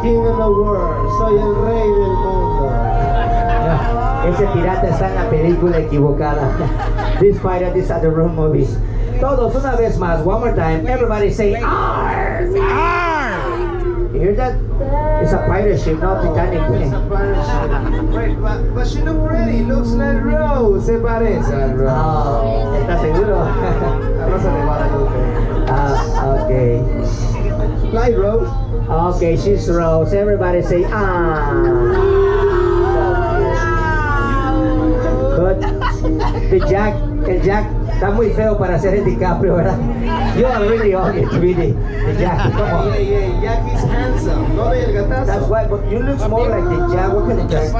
king of the world. Soy el rey del mundo. Ese pirata está en la película equivocada. This pirate is at the wrong movie. Todos una vez más, one more time. Everybody say "Arr!" Arr! You hear that? It's a pirate ship, not Titanic. It's a pirate ship. Wait, but she looks pretty. Looks like Rose. Se parece a Rose. Oh, ¿estás seguro? La Rosa de Guadalupe. Okay. Fly Rose. Okay, she's Rose. Everybody say But el Jack está muy feo para ser el DiCaprio, ¿verdad? You are really ugly to be the Jack. Come on. Yeah, Jack is handsome. No de el gatazo. That's why, but you look more like the Jack. What kind of Jack?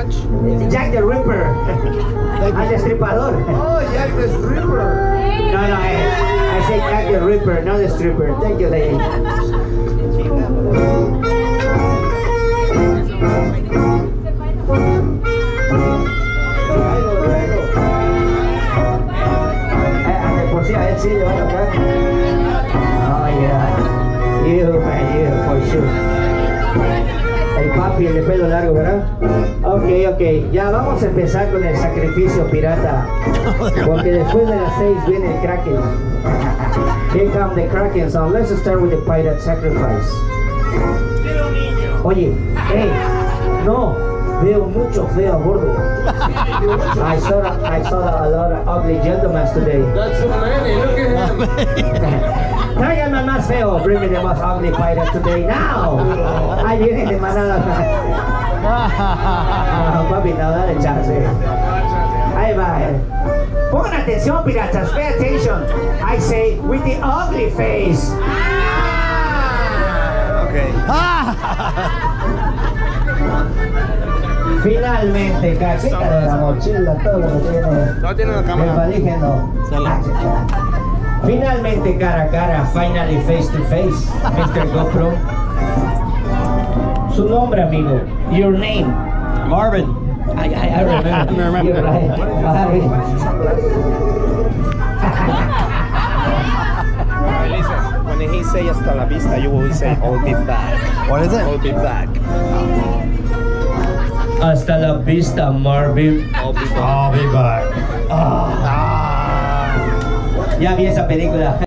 Jack the Ripper. Al destripador. Oh, Jack the Stripper. No, I say Jack the Ripper, not the stripper. Thank you, lady. Por si a él sí le va a tocar. Oh, yeah. You, man, you, for sure. El papi, el de pelo largo, ¿verdad? Ok, ya vamos a empezar con el sacrificio pirata. Porque después de las 6 viene el Kraken. Here come the Kraken, so let's start with the pirate sacrifice. Oye, hey, no, veo mucho feo a bordo. I saw a lot of ugly gentlemen today. That's so many. Look at him. Tráiganme más feo. Bring me the most ugly pirate today. Now. Ahí viene de manada. No, papi, no, dale chance. Ahí va. Pongan atención, piratas. Pay attention. I say with the ugly face. Okay. Finalmente, casita de la mochila, todo lo que tiene. No tiene la cámara. El balígeno. Finalmente, cara a cara, finally face to face, Mr. GoPro. Su nombre, amigo. Your name. Marvin. I remember. You're right. Marvin. Listen, when he say hasta la vista, you will say I'll be back. What is it? I'll be back. Hasta la vista, Marvin. I'll be back. I'll be back. Ya vi esa película.